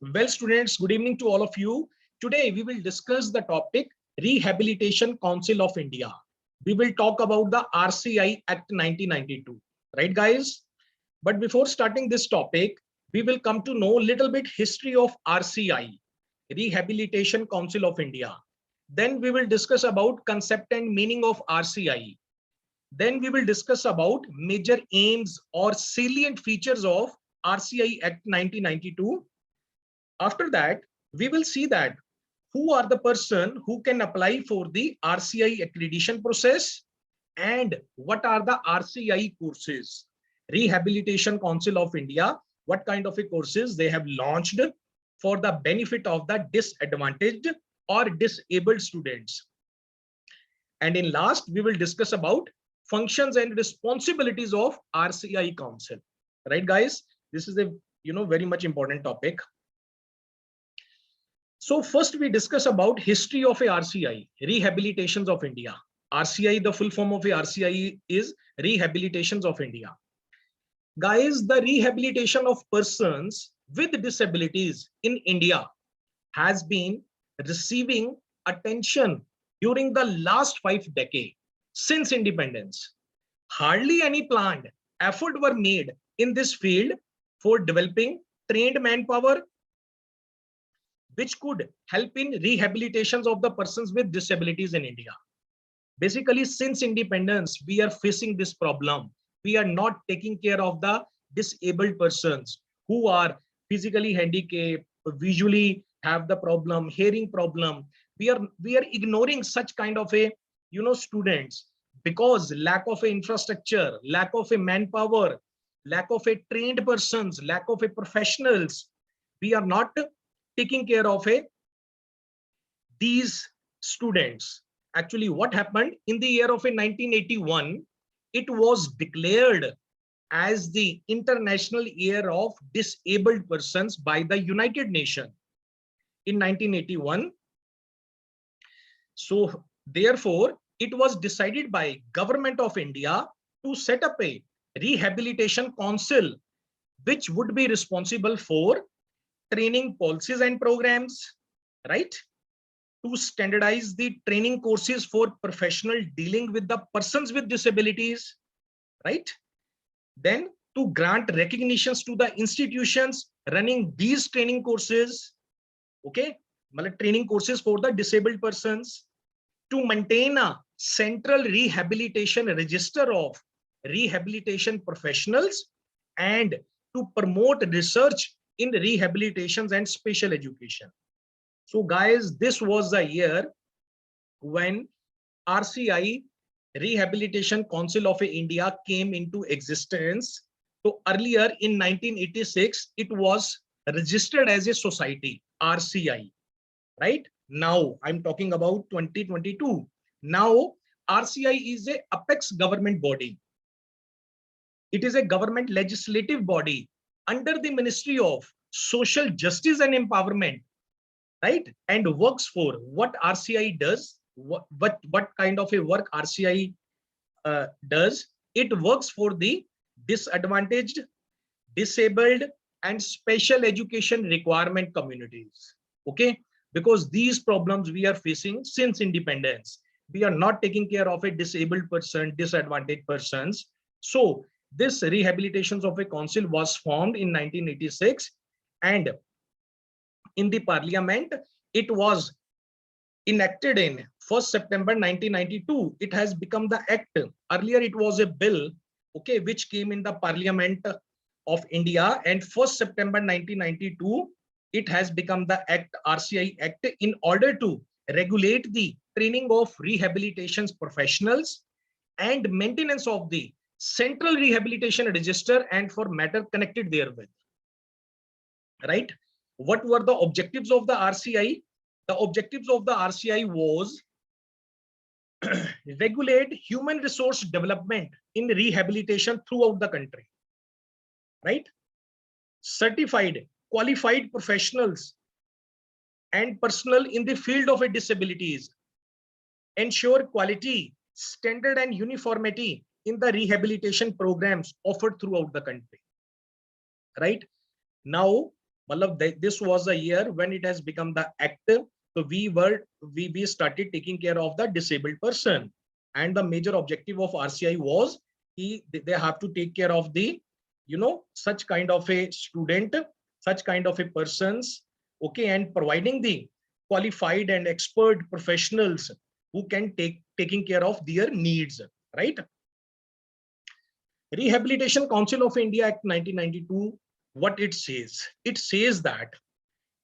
Well, students, good evening to all of you. Today, we will discuss the topic Rehabilitation Council of India. We will talk about the RCI Act 1992. Right, guys? But before starting this topic, we will come to know a little bit history of RCI, Rehabilitation Council of India. Then we will discuss about concept and meaning of RCI. Then we will discuss about major aims or salient features of RCI Act 1992. After that, we will see that who are the person who can apply for the RCI accreditation process and what are the RCI courses. Rehabilitation Council of India, what kind of a courses they have launched for the benefit of the disadvantaged or disabled students. And in last, we will discuss about functions and responsibilities of RCI Council. Right, guys? This is a very much important topic. So first we discuss about history of a RCI, Rehabilitations of India. RCI, the full form of a RCI is Rehabilitations of India. Guys, the rehabilitation of persons with disabilities in India has been receiving attention during the last 5 decades since independence. Hardly any planned effort were made in this field for developing trained manpower which could help in rehabilitations of the persons with disabilities in India. Basically, since independence, we are facing this problem. We are not taking care of the disabled persons who are physically handicapped, visually have the problem, hearing problem. We are ignoring such kind of a students because lack of a infrastructure, lack of a manpower, lack of a trained persons, lack of a professionals. We are not taking care of these students. Actually, what happened in the year of 1981, it was declared as the International Year of Disabled Persons by the United Nations in 1981. So therefore, it was decided by Government of India to set up a rehabilitation council, which would be responsible for training policies and programs, right? To standardize the training courses for professional dealing with the persons with disabilities, right? Then to grant recognitions to the institutions running these training courses, okay? Training courses for the disabled persons, to maintain a central rehabilitation register of rehabilitation professionals, and to promote research in rehabilitations and special education. So guys, this was the year when RCI, Rehabilitation Council of India, came into existence. So earlier in 1986, it was registered as a society, RCI, right? Now I'm talking about 2022. Now RCI is a apex government body. It is a government legislative body under the Ministry of Social Justice and Empowerment, right? And works for what RCI does, what kind of a work RCI does. It works for the disadvantaged, disabled, and special education requirement communities, okay? Because these problems we are facing since independence. We are not taking care of a disabled person, disadvantaged persons. So this rehabilitations of a council was formed in 1986, and in the parliament, it was enacted in 1st September 1992. It has become the act. Earlier, it was a bill, okay, which came in the Parliament of India, and 1st September 1992, it has become the act, RCI Act, in order to regulate the training of rehabilitation professionals and maintenance of the central rehabilitation register and for matter connected therewith, right? What were the objectives of the RCI? The objectives of the RCI was regulate human resource development in rehabilitation throughout the country, right? Certified, qualified professionals and personnel in the field of disabilities, ensure quality, standard and uniformity in the rehabilitation programs offered throughout the country, right? Now, this was a year when it has become the act. So we started taking care of the disabled person, and the major objective of RCI was they have to take care of the such kind of a student, such kind of a persons, okay, and providing the qualified and expert professionals who can taking care of their needs, right? Rehabilitation Council of India Act 1992, what it says? It says that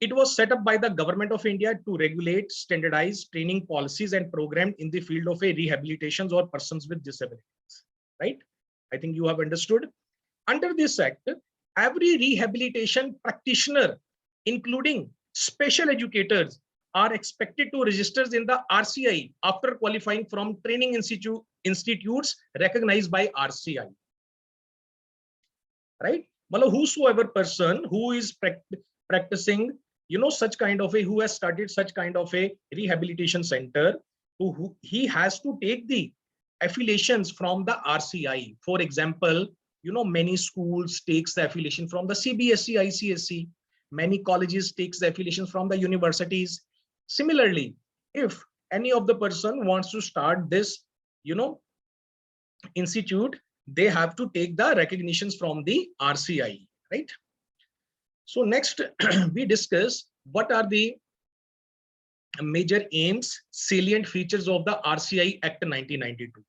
it was set up by the Government of India to regulate, standardize training policies and programs in the field of a rehabilitations or persons with disabilities, right? I think you have understood. Under this act, every rehabilitation practitioner, including special educators, are expected to register in the RCI after qualifying from training institutes recognized by RCI. Right? Whosoever person who is practicing, such kind of a, who has started such kind of a rehabilitation center, who he has to take the affiliations from the RCI. For example, many schools takes the affiliation from the CBSE, ICSE. Many colleges takes the affiliations from the universities. Similarly, if any of the person wants to start this, institute, they have to take the recognitions from the RCI, right? So next, we discuss what are the major aims, salient features of the RCI Act 1992.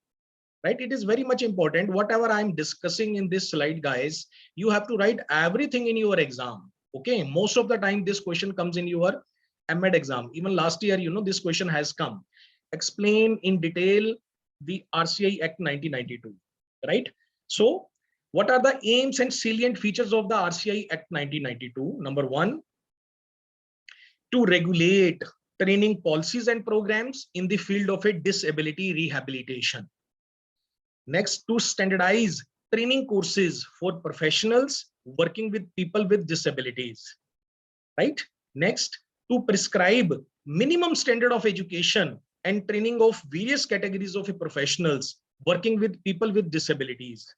Right? It is very much important. Whatever I'm discussing in this slide, guys, you have to write everything in your exam. Okay. Most of the time, this question comes in your MEd exam. Even last year, this question has come. Explain in detail the RCI Act 1992. Right? So, what are the aims and salient features of the RCI Act 1992? Number one, to regulate training policies and programs in the field of a disability rehabilitation. Next, to standardize training courses for professionals working with people with disabilities, right? Next, to prescribe minimum standard of education and training of various categories of professionals working with people with disabilities,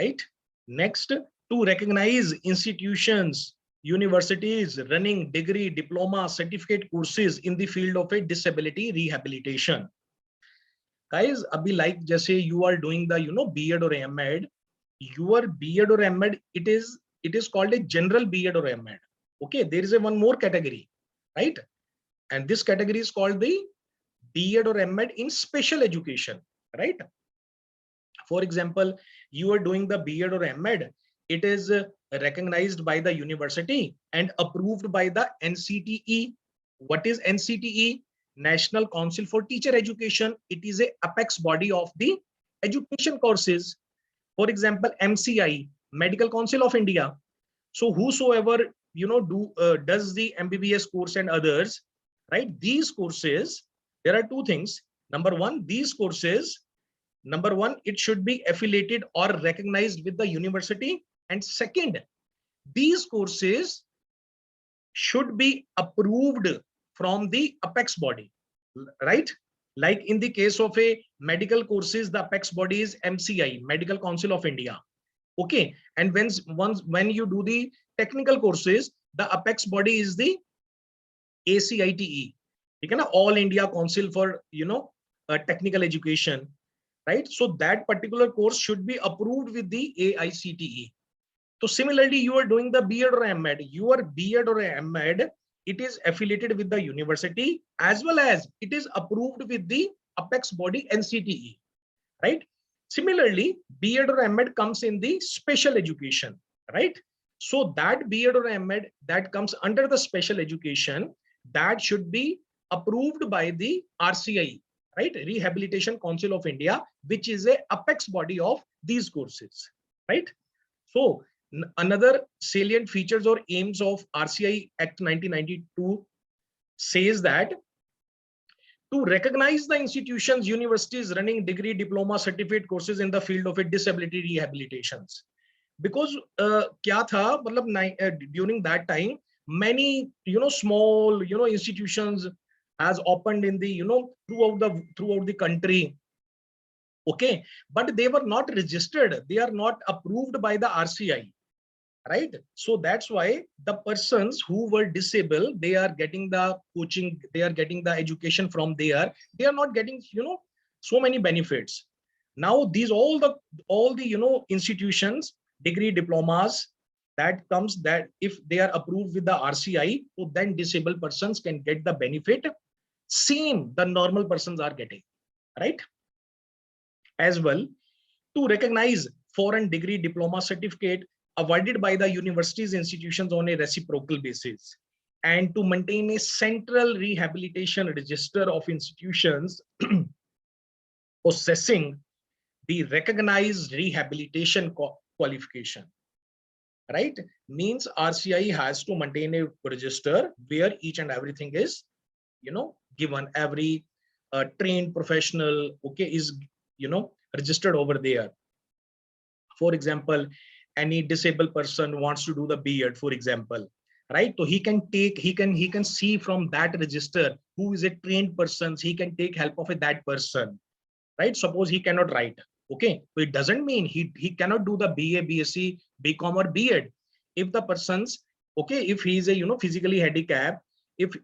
right? Next, to recognize institutions, universities running degree, diploma, certificate courses in the field of a disability rehabilitation. Guys, abhi like just say you are doing the B.Ed or M.Ed, your B.Ed or M.Ed, it is called a general B.Ed or M.Ed. Okay, there is a one more category, right? And this category is called the B.Ed or M.Ed in special education, right? For example, you are doing the B.Ed or M.Ed, it is recognized by the university and approved by the NCTE. What is NCTE? National Council for Teacher Education. It is a apex body of the education courses. For example, MCI, Medical Council of India. So whosoever does the MBBS course and others, right? These courses, there are two things. Number one, these courses, number one, it should be affiliated or recognized with the university. And second, these courses should be approved from the apex body, right? Like in the case of a medical courses, the apex body is MCI, Medical Council of India. Okay, and when you do the technical courses, the apex body is the ACITE, All India Council for technical education, right? So that particular course should be approved with the AICTE. So similarly, you are doing the B.Ed or M.Ed. Your B.Ed or M.Ed, it is affiliated with the university as well as it is approved with the apex body NCTE, right? Similarly, B.Ed or M.Ed comes in the special education, right? So that B.Ed or M.Ed that comes under the special education, that should be approved by the RCI, right? Rehabilitation Council of India, which is a apex body of these courses, right? So another salient features or aims of RCI Act 1992 says that to recognize the institutions, universities running degree, diploma, certificate courses in the field of disability rehabilitations. Because kya tha, during that time, many small institutions has opened in the throughout the country. Okay, but they were not registered. They are not approved by the RCI. right? So that's why the persons who were disabled, they are getting the coaching, they are getting the education from there. They are not getting, so many benefits. Now these all the institutions, degree, diplomas, that comes, that if they are approved with the RCI, so then disabled persons can get the benefit same the normal persons are getting, right? As well, to recognize foreign degree, diploma, certificate awarded by the universities institutions on a reciprocal basis, and to maintain a central rehabilitation register of institutions possessing the recognized rehabilitation qualification, right? Means RCI has to maintain a register where each and everything is, given. Every trained professional, okay, is, registered over there. For example, any disabled person wants to do the B.Ed, for example, right? So he can take, he can see from that register who is a trained person. He can take help of that person, right? Suppose he cannot write, okay, so it doesn't mean he cannot do the BA, BSc, BCom or B.Ed. If the person's, okay, if he is a, physically handicapped, if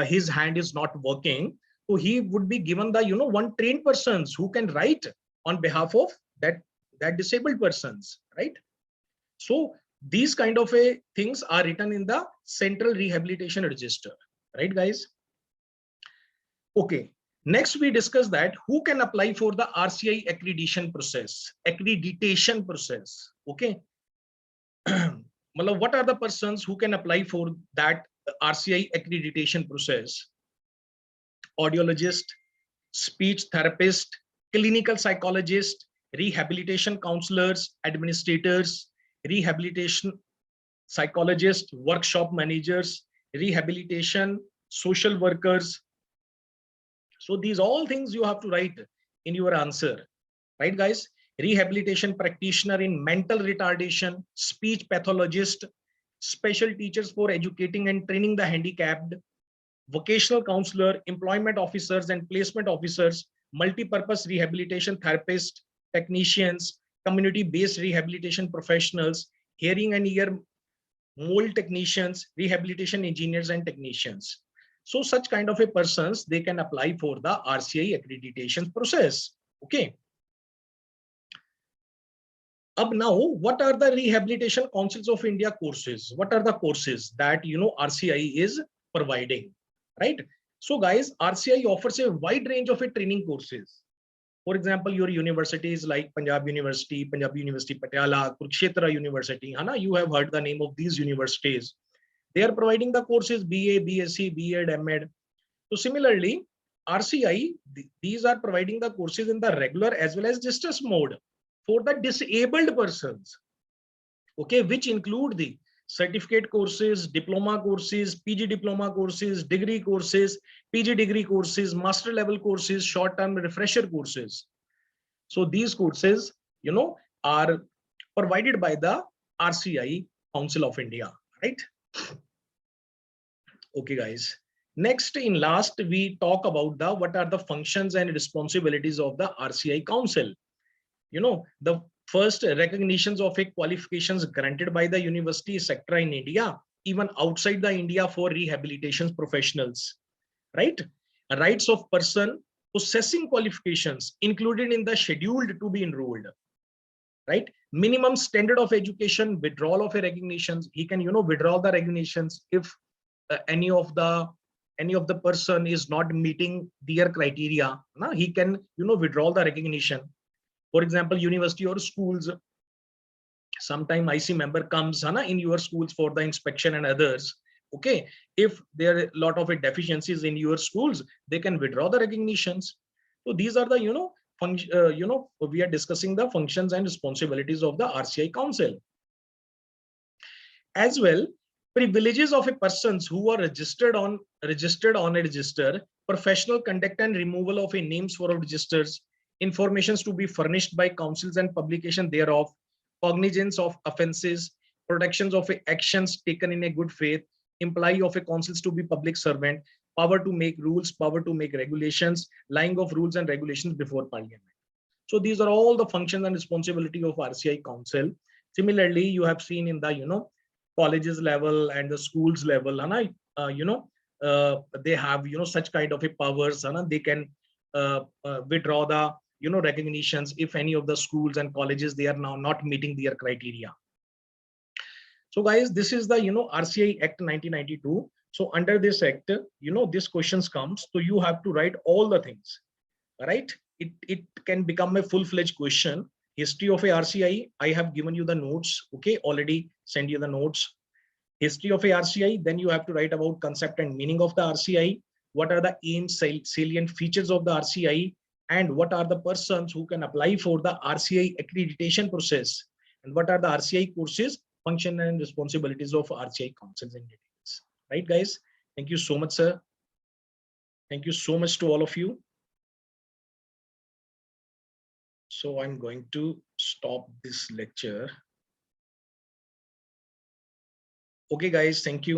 his hand is not working, so he would be given the, one trained persons who can write on behalf of that disabled persons, right? So these kind of a things are written in the central rehabilitation register, right, guys? Okay. Next, we discuss that who can apply for the RCI accreditation process. Accreditation process. Okay. What are the persons who can apply for that RCI accreditation process? Audiologist, speech therapist, clinical psychologist, rehabilitation counselors, administrators, rehabilitation psychologists, workshop managers, rehabilitation social workers. So these all things you have to write in your answer, right, guys? Rehabilitation practitioner in mental retardation, speech pathologist, special teachers for educating and training the handicapped, vocational counselor, employment officers and placement officers, multi-purpose rehabilitation therapists, technicians, community-based rehabilitation professionals, hearing and ear mold technicians, rehabilitation engineers and technicians. So such kind of a persons, they can apply for the RCI accreditation process. Okay. Up now, what are the Rehabilitation Councils of India courses? What are the courses that RCI is providing, right? So guys, RCI offers a wide range of training courses. For example, your universities like Punjab University Patiala, Kurukshetra University, Hana, you have heard the name of these universities. They are providing the courses BA, BSc, B.Ed, M.Ed. So similarly, RCI, these are providing the courses in the regular as well as distance mode for the disabled persons, okay, which include the certificate courses, diploma courses, PG diploma courses, degree courses, PG degree courses, master level courses, short-term refresher courses. So these courses, are provided by the RCI Council of India, right? Okay, guys. Next, in last, we talk about the what are the functions and responsibilities of the RCI Council. The first, recognitions of a qualifications granted by the university sector in India, even outside the India, for rehabilitation professionals, right? Rights of person possessing qualifications included in the scheduled to be enrolled, right? Minimum standard of education, withdrawal of a recognitions. He can, withdraw the recognitions if any of the person is not meeting their criteria. He can, withdraw the recognition. For example, university or schools, sometime IC member comes in your schools for the inspection and others. Okay, if there are a lot of deficiencies in your schools, they can withdraw the recognitions. So these are the we are discussing the functions and responsibilities of the RCI Council. As well, privileges of a persons who are registered on a register, professional conduct and removal of a names for registers, informations to be furnished by councils and publication thereof, cognizance of offences, protections of actions taken in a good faith, employee of a councils to be public servant, power to make rules, power to make regulations, lying of rules and regulations before parliament. So these are all the functions and responsibility of RCI Council. Similarly, you have seen in the colleges level and the schools level, and they have such kind of a powers, and they can withdraw the recognitions if any of the schools and colleges, they are now not meeting their criteria. So guys, this is the RCI Act 1992. So under this act, this questions comes, so you have to write all the things, right? It can become a full-fledged question. History of a RCI, I have given you the notes, okay, already send you the notes. History of a RCI, then you have to write about concept and meaning of the RCI, what are the aims, salient features of the RCI, and what are the persons who can apply for the RCI accreditation process, and what are the RCI courses, function and responsibilities of RCI councils and details. Right, guys? Thank you so much, sir. Thank you so much to all of you. So I'm going to stop this lecture. Okay, guys, thank you.